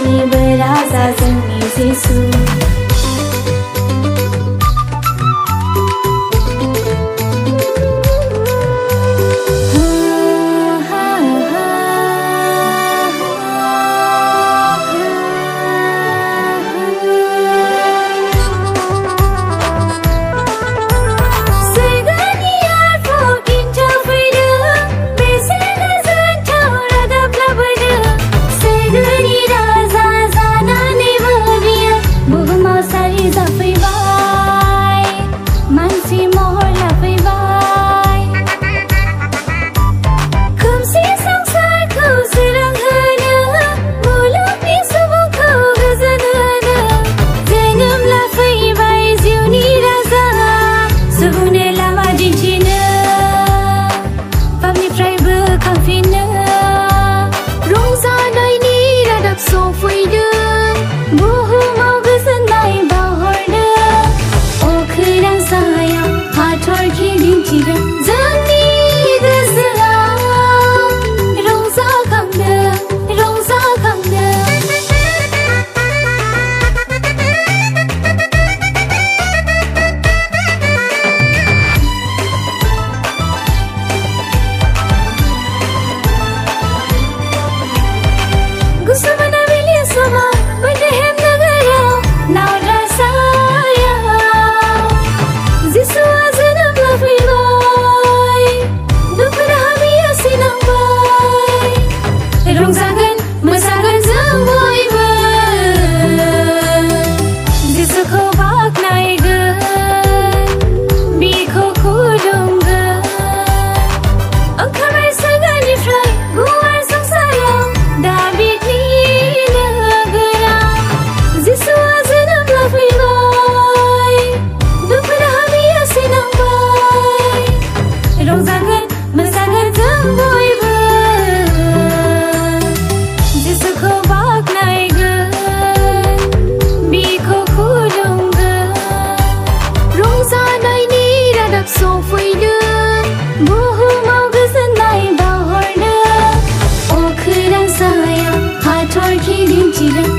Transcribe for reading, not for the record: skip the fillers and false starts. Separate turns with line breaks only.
गासिबो राजा जोंनि जिसु
Rongjanai Radab Sofwidwng बुहुमाव गोजोननाय बावहरनो अख्रां सायाव हाथरखि दिन्थिदों जोंनि गोसोआव रंजाखांदों गुसु मोनाबिलि समाव बैथलेहेम नोगोराव नावद्रा सायाव जिसुआ जोनोम लाफैबाय दुखु दाहा बियो सिनांबाय रंजागोन मोसागोन जों बयबो जिसुखौ बाख्नायगोन बिखौ खुलुमगोन ओंखारबाय सोरगोनिफ्राय गुवार संसाराव दाबिदनि नोगोराव जिसुआ जोनोम लाफैबाय दुखु दाहा बियो सिनांबाय रंजागोन मोसागोन जों बयबो जिसुखौ बाख्नायगोन बिखौ खुलुमगोन Rongjanai Radab Sofwidwng बुहुमाव गोजोननाय बावहरनो अख्रां सायाव हाथरखि दिन्थिदों